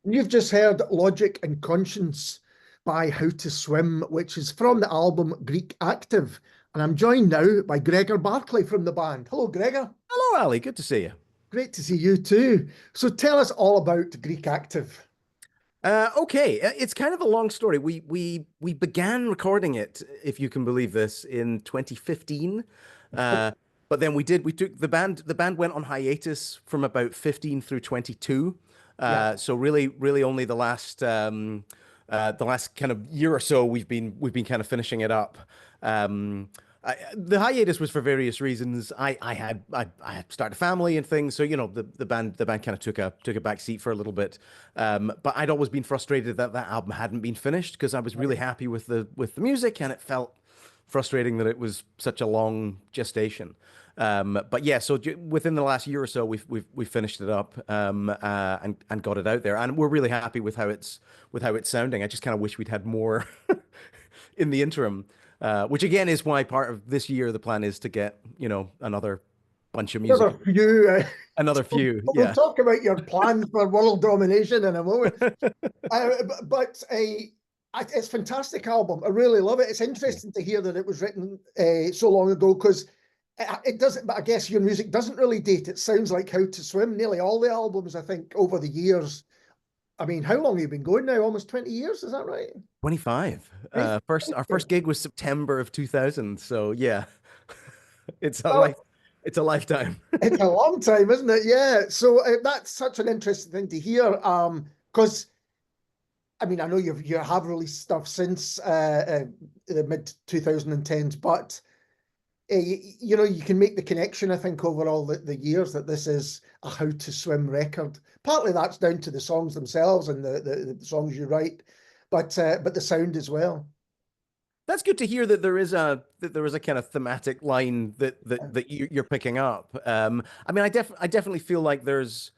You've just heard Logic and Conscience by How to Swim, which is from the album Greek Active. And I'm joined now by Gregor Barclay from the band. Hello, Gregor. Hello, Ali. Good to see you. Great to see you too. So tell us all about Greek Active. Okay, it's kind of a long story. We began recording it, if you can believe this, in 2015. But then we took the band went on hiatus from about 15 through 22. Yeah. So really only the last kind of year or so we've been kind of finishing it up. The hiatus was for various reasons. I had started a family and things, so the band kind of took a back seat for a little bit. But I'd always been frustrated that that album hadn't been finished because I was really happy with the music, and it felt frustrating that it was such a long gestation. But yeah, so within the last year or so, we've finished it up, and got it out there, and we're really happy with how it's sounding. I just kind of wish we'd had more in the interim, which again is why part of this year the plan is to get another bunch of music, Another few. another few. We'll Yeah. talk about your plans for world domination in a moment. It's a fantastic album. I really love it. It's interesting to hear that it was written so long ago because it doesn't, but I guess your music doesn't really date. It sounds like How to Swim. Nearly all the albums, I think, over the years. I mean, how long have you been going now? Almost 20 years, is that right? 25. Right. Our first gig was September of 2000. So yeah, it's a Well, life, it's a lifetime. it's a long time, isn't it? Yeah. So that's such an interesting thing to hear. Because I mean, I know you have released stuff since the mid 2010s, but you can make the connection, I think, over all the years that this is a How to Swim record. Partly that's down to the songs themselves and the songs you write, but the sound as well. That's good to hear that there is a kind of thematic line that you're picking up. I mean, I definitely feel like there's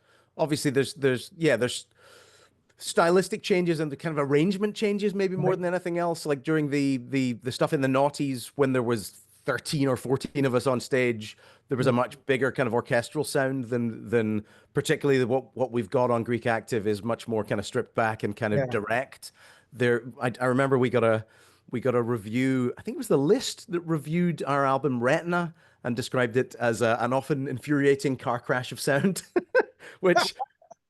stylistic changes and the kind of arrangement changes maybe more Right. than anything else. Like during the stuff in the noughties when there was 13 or 14 of us on stage, there was a much bigger kind of orchestral sound than particularly what we've got on Greek Active is much more kind of stripped back and kind of Yeah. direct. I remember we got a review. I think it was the List that reviewed our album Retina and described it as an often infuriating car crash of sound, which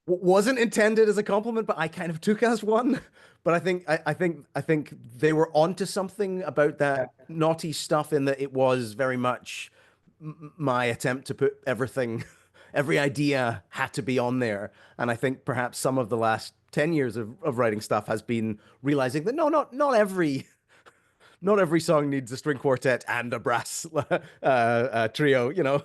wasn't intended as a compliment, but I kind of took as one. But I think they were onto something about Yeah. that naughty stuff in that it was very much my attempt to put everything, every idea had to be on there. And I think perhaps some of the last 10 years of writing stuff has been realizing that no, not every song needs a string quartet and a brass trio.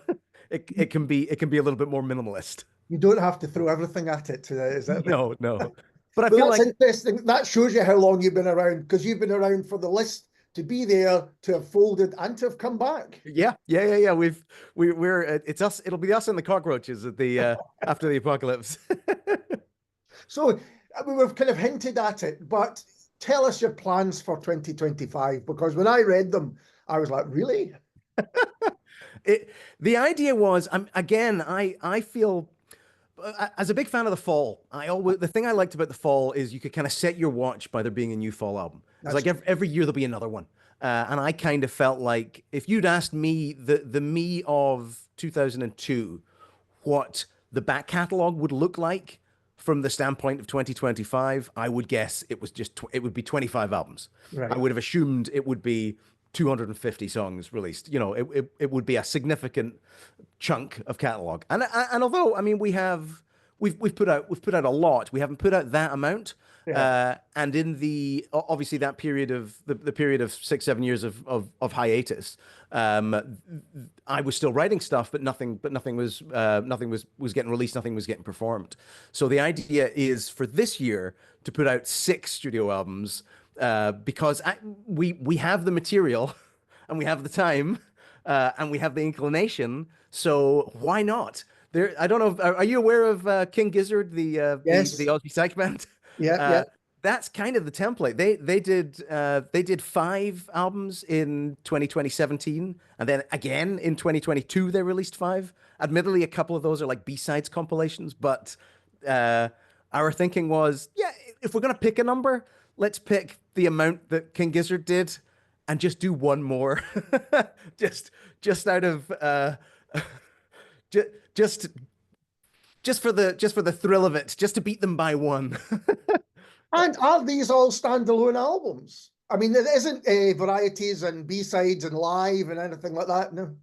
It can be a little bit more minimalist. You don't have to throw everything at it. Is that? No, no. But I Well, feel that's like, interesting. That shows you how long you've been around because you've been around for the list to be there, to have folded, and to have come back. yeah. We're it's us. It'll be us and the cockroaches at the after the apocalypse. So we've kind of hinted at it, but tell us your plans for 2025 because when I read them, I was like, really? The idea was, again, I feel as a big fan of the fall. The thing I liked about the fall is you could kind of set your watch by there being a new fall album. It's That's like every year there'll be another one. And I kind of felt like if you'd asked me, the me of 2002, what the back catalog would look like from the standpoint of 2025, I would guess it would be 25 albums. I right. would have assumed it would be 250 songs released. It would be a significant chunk of catalog. And although I mean we've put out a lot, we haven't put out that amount. Yeah. And in the obviously that period of the period of 6 7 years of hiatus, I was still writing stuff, but nothing was getting released, nothing was getting performed. So the idea is for this year to put out 6 studio albums, because we have the material and we have the time, and we have the inclination. So why not? I don't know. Are you aware of King Gizzard, the Yes. Aussie psych band? Yeah. Uh, Yeah. that's kind of the template. They did 5 albums in 2017, and then again in 2022 they released 5. Admittedly, a couple of those are like B-sides compilations, but uh, our thinking was, yeah, if we're gonna pick a number, let's pick the amount that King Gizzard did, and just do one more, just just out of just just just for the thrill of it, just to beat them by one. And are these all standalone albums? I mean, there isn't varieties and B-sides and live and anything like that, no?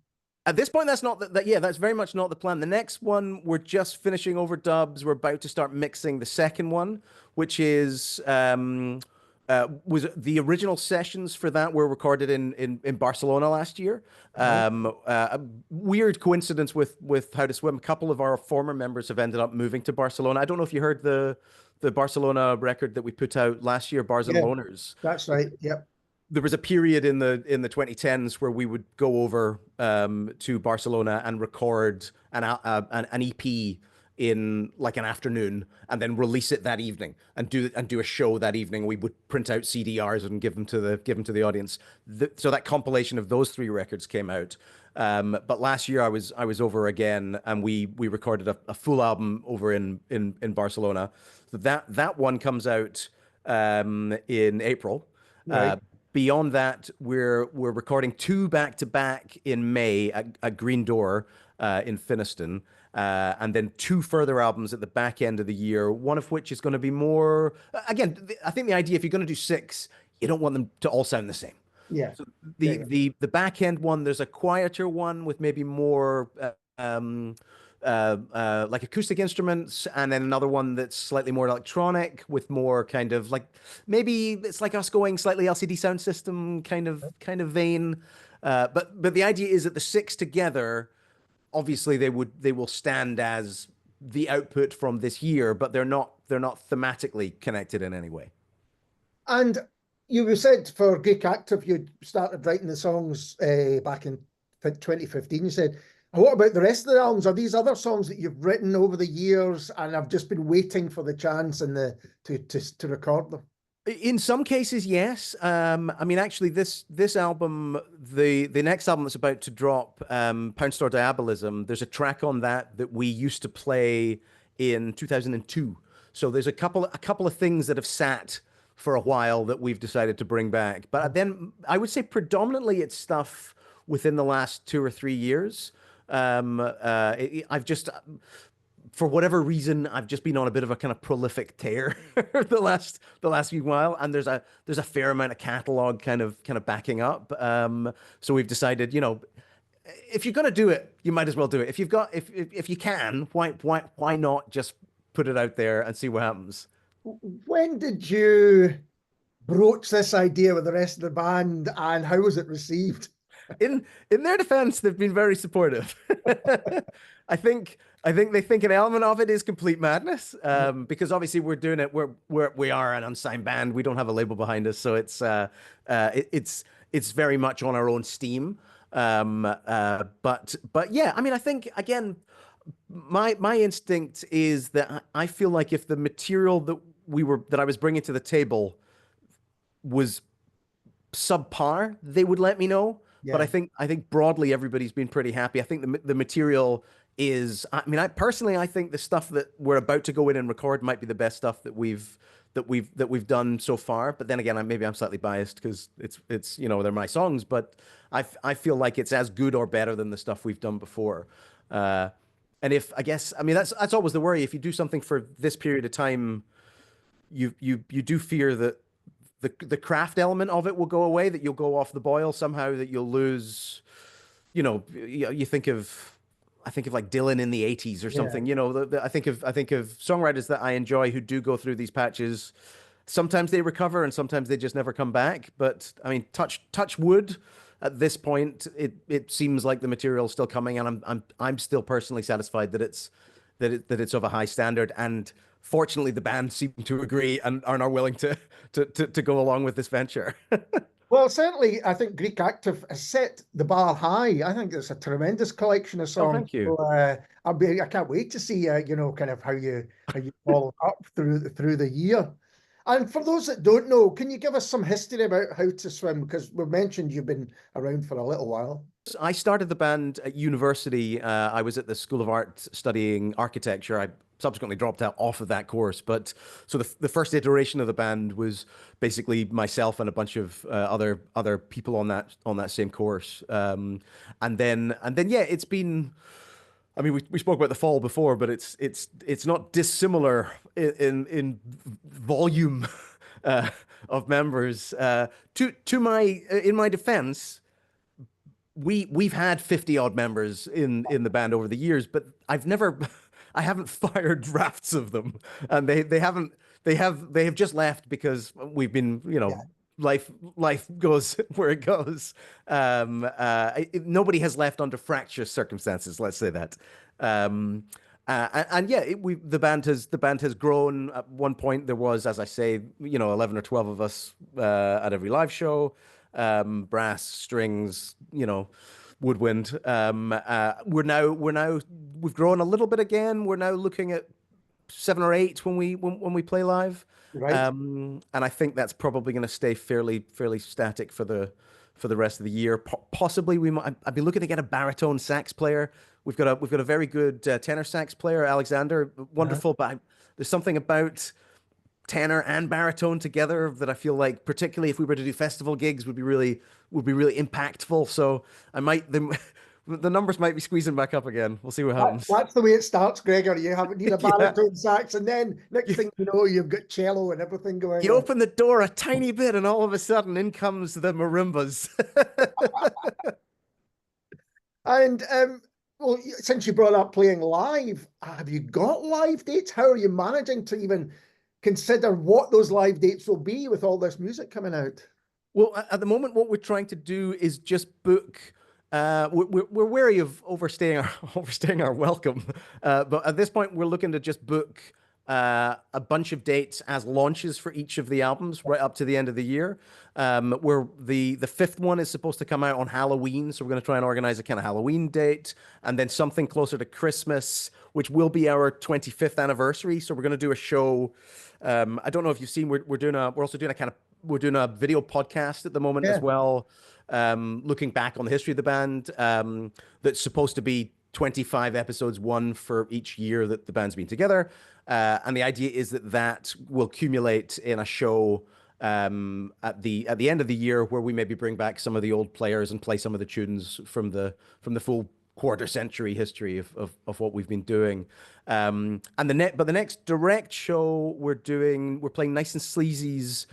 At this point, that's not that. Yeah, that's very much not the plan. The next one, we're just finishing overdubs. We're about to start mixing the second one, which is was the original sessions for that were recorded in Barcelona last year. A weird coincidence with How to Swim. A couple of our former members have ended up moving to Barcelona. I don't know if you heard the Barcelona record that we put out last year, Bars and Yeah, Loners. that's right. Yep. There was a period in the 2010s where we would go over to Barcelona and record an EP in like an afternoon, and then release it that evening, and do a show that evening. We would print out CDRs and give them to the audience. So that compilation of those three records came out. But last year I was over again, and we recorded a full album over in Barcelona. So that one comes out in April. Right. Beyond that, we're recording two back to back in May at Green Door in Finniston, and then two further albums at the back end of the year. One of which is going to be more. Again, I think the idea, if you're going to do six, you don't want them to all sound the same. Yeah. So the back end one, there's a quieter one with maybe more like acoustic instruments, and then another one that's slightly more electronic with more kind of like, maybe it's like us going slightly LCD sound system kind of vein. But the idea is that the six together, obviously they will stand as the output from this year, but they're not thematically connected in any way. And you said for Greek Active, you started writing the songs back in 2015. You said, what about the rest of the albums? Are these other songs that you've written over the years and I've just been waiting for the chance and to record them? In some cases, yes. I mean, actually, this album, the next album that's about to drop, Pound Store Diabolism, there's a track on that we used to play in 2002. So there's a couple of things that have sat for a while that we've decided to bring back. But then I would say predominantly it's stuff within the last 2 or 3 years. I've just, for whatever reason, I've just been on a bit of a kind of prolific tear the last few while, and there's a fair amount of catalog kind of backing up. So we've decided, if you're gonna do it, you might as well do it. If you can, why not just put it out there and see what happens? When did you broach this idea with the rest of the band, and how was it received? In their defense, they've been very supportive. I think they think an element of it is complete madness, because obviously we're doing it. We are an unsigned band. We don't have a label behind us, so it's very much on our own steam. But yeah, I mean, I think again, my instinct is that I feel like if the material that I was bringing to the table was subpar, they would let me know. Yeah. But I think broadly everybody's been pretty happy. I think the material is. I mean, I think the stuff that we're about to go in and record might be the best stuff that we've done so far. But then again, maybe I'm slightly biased because it's they're my songs. But I feel like it's as good or better than the stuff we've done before. And that's always the worry. If you do something for this period of time, you do fear that the craft element of it will go away, that you'll go off the boil somehow, that you'll lose, you think of like Dylan in the 80s or something. Yeah. I think of songwriters that I enjoy who do go through these patches. Sometimes they recover and sometimes they just never come back. But I mean, touch wood. At this point, it seems like the material's still coming, and I'm still personally satisfied that it's of a high standard. And fortunately, the band seem to agree and are willing to go along with this venture. Well, certainly, I think Greek Active has set the bar high. I think it's a tremendous collection of songs. Oh, thank you. So, I can't wait to see kind of how you follow up through the year. And for those that don't know, can you give us some history about How to Swim? Because we've mentioned you've been around for a little while. I started the band at university. I was at the School of Art studying architecture. subsequently dropped out off of that course. But so the first iteration of the band was basically myself and a bunch of other people on that same course. And then yeah, it's been. I mean, we spoke about the fall before, but it's not dissimilar in volume of members. To my in my defense, we've had 50 odd members in the band over the years, but I haven't fired drafts of them, and they have just left because we've been, Yeah. life goes where it goes. Nobody has left under fractious circumstances, let's say that. And yeah, the band has grown. At one point, there was, as I say, 11 or 12 of us at every live show, brass, strings, woodwind. We've grown a little bit again. We're now looking at 7 or 8 when we play live. Right. And I think that's probably going to stay fairly static for the rest of the year. Possibly I'd be looking to get a baritone sax player. We've got a very good tenor sax player, Alexander, wonderful. But there's something about tenor and baritone together that I feel like, particularly if we were to do festival gigs, would be really impactful. So the numbers might be squeezing back up again. We'll see what happens. That's the way it starts, Gregor. You need a baritone sax, and then next thing you know, you've got cello and everything going on. You open the door a tiny bit, and all of a sudden, in comes the marimbas. And well, since you brought up playing live, have you got live dates? How are you managing to even consider what those live dates will be with all this music coming out? Well, at the moment, what we're trying to do is just book. We're wary of overstaying our welcome, but at this point, we're looking to just book a bunch of dates as launches for each of the albums right up to the end of the year. Where the fifth one is supposed to come out on Halloween, so we're going to try and organize a kind of Halloween date, and then something closer to Christmas, which will be our 25th anniversary. So we're going to do a show. I don't know if you've seen. We're also doing a video podcast at the moment as well. Looking back on the history of the band, that's supposed to be 25 episodes, one for each year that the band's been together. And the idea is that will accumulate in a show at the end of the year, where we maybe bring back some of the old players and play some of the tunes from the full quarter century history of what we've been doing. But the next direct show we're playing Nice and Sleazy's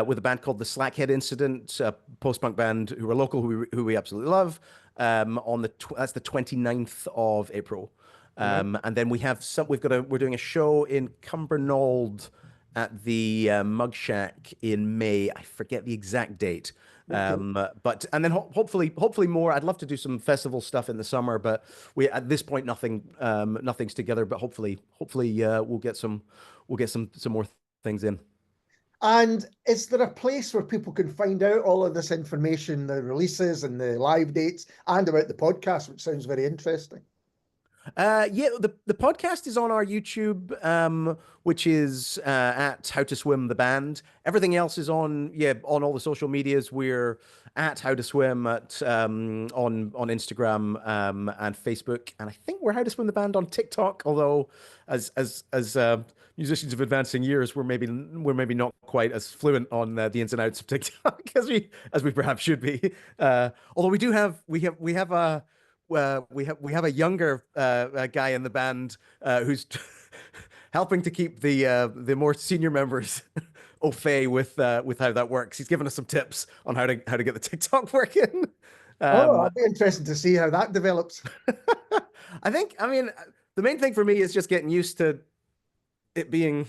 with a band called the Slackhead Incident, a post-punk band who are local, who we absolutely love. That's the 29th of April. And then we're doing a show in Cumbernauld at the Mug Shack in May. I forget the exact date. But then hopefully more. I'd love to do some festival stuff in the summer, but at this point nothing's together. But hopefully we'll get some more things in. And is there a place where people can find out all of this information, the releases and the live dates, and about the podcast, which sounds very interesting? Yeah, the podcast is on our YouTube, which is at How to Swim the Band. Everything else is on all the social medias. We're at How to Swim on Instagram and Facebook, and I think we're How to Swim the Band on TikTok. Although, as musicians of advancing years, we're maybe not quite as fluent on the ins and outs of TikTok as we perhaps should be. Although we have a younger guy in the band who's helping to keep the more senior members au fait with how that works. He's given us some tips on how to get the TikTok working. I'd be interested to see how that develops. I mean, the main thing for me is just getting used to it being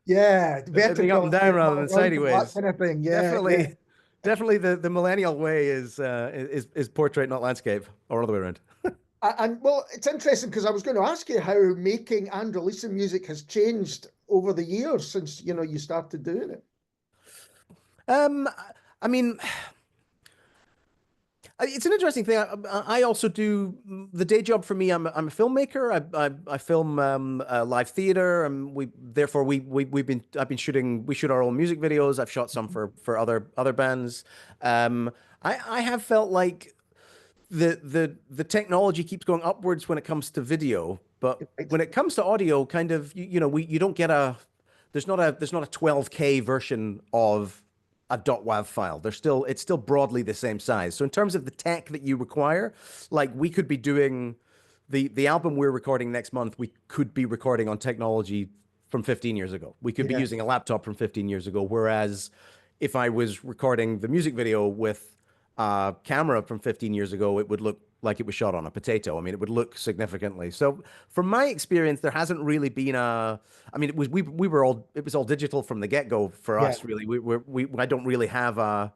being up and down rather than sideways. That kind of thing. Definitely the millennial way is portrait, not landscape, or other way around. And well, it's interesting because I was going to ask you how making and releasing music has changed over the years since you started doing it. I mean, it's an interesting thing. I also do the day job for me. I'm a filmmaker. I film live theater, and I've been shooting. We shoot our own music videos. I've shot some for other bands. I have felt like the technology keeps going upwards when it comes to video, But Right. when it comes to audio, kind of, you don't get there's not a 12K version of a .wav file. It's still broadly the same size. So in terms of the tech that you require, like we could be doing the album we're recording next month, we could be recording on technology from 15 years ago. We could be Yeah. using a laptop from 15 years ago. Whereas if I was recording the music video with a camera from 15 years ago, it would look like it was shot on a potato. I mean, it would look significantly. So from my experience, there hasn't really been I mean, it was all digital from the get-go for Yeah. us, really. I don't really have I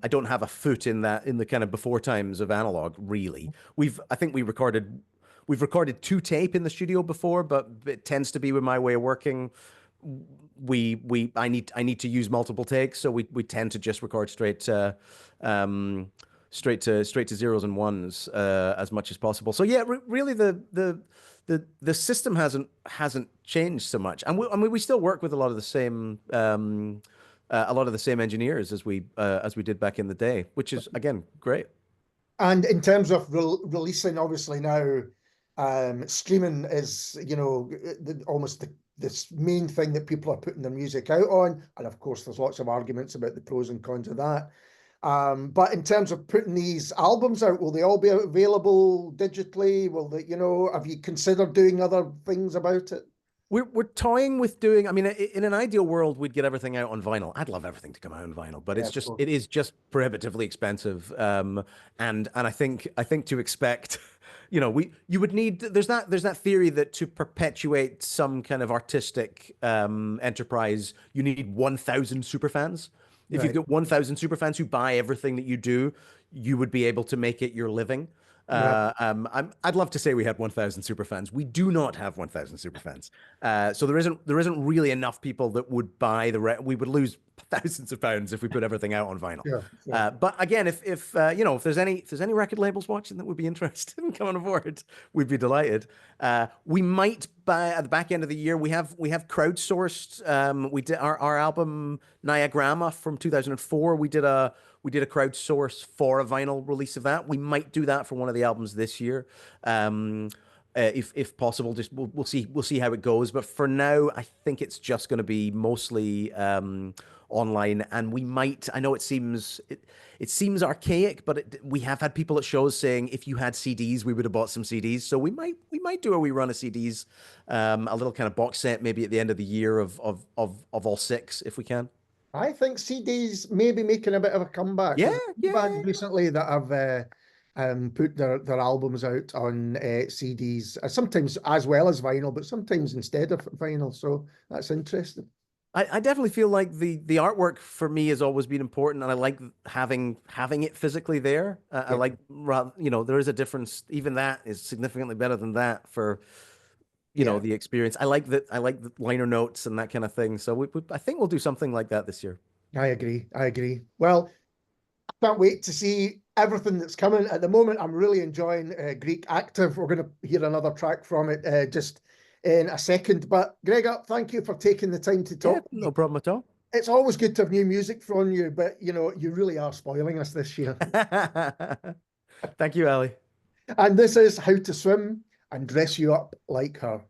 don't have a foot in the kind of before times of analog, really. I think we've recorded two tape in the studio before, but it tends to be with my way of working. I need to use multiple takes, so we tend to just record straight to zeros and ones as much as possible. So yeah, really the system hasn't changed so much, and I mean we still work with a lot of the same engineers as we did back in the day, which is again great. And in terms of releasing, obviously now, streaming is, almost this main thing that people are putting their music out on. And of course, there's lots of arguments about the pros and cons of that. But in terms of putting these albums out, will they all be available digitally? Will they, have you considered doing other things about it? We're toying with doing. I mean, in an ideal world, we'd get everything out on vinyl. I'd love everything to come out on vinyl, but Yeah, it is just prohibitively expensive. And I think to expect, you would need. There's that theory that to perpetuate some kind of artistic enterprise, you need 1,000 superfans. If you've right. got 1,000 superfans who buy everything that you do, you would be able to make it your living. Right. I'd love to say we had 1,000 superfans. We do not have 1,000 superfans. So there isn't really enough people that would buy we would lose thousands of pounds if we put everything out on vinyl. Sure. But again, if if there's any record labels watching that would be interested in coming on board, we'd be delighted. We might at the back end of the year we have crowdsourced. We did our album Niagramma from 2004. We did a crowdsource for a vinyl release of that. We might do that for one of the albums this year, if possible. Just we'll see how it goes. But for now, I think it's just going to be mostly online. And we might. I know it seems archaic, but we have had people at shows saying if you had CDs, we would have bought some CDs. So we might do a wee run of CDs, a little kind of box set maybe at the end of the year of all six if we can. I think CDs may be making a bit of a comeback. Yeah. Bands recently that have put their albums out on CDs, sometimes as well as vinyl, but sometimes instead of vinyl. So that's interesting. I definitely feel like the artwork for me has always been important, and I like having it physically there. I like, there is a difference. Even that is significantly better than that for the experience. I like the liner notes and that kind of thing. So I think we'll do something like that this year. I agree. Well, I can't wait to see everything that's coming. At the moment, I'm really enjoying Greek Active. We're going to hear another track from it just in a second. But Gregor, thank you for taking the time to talk. Yeah, no problem at all. It's always good to have new music from you, but you really are spoiling us this year. Thank you, Ali. And this is How to Swim and Dress You Up Like Her.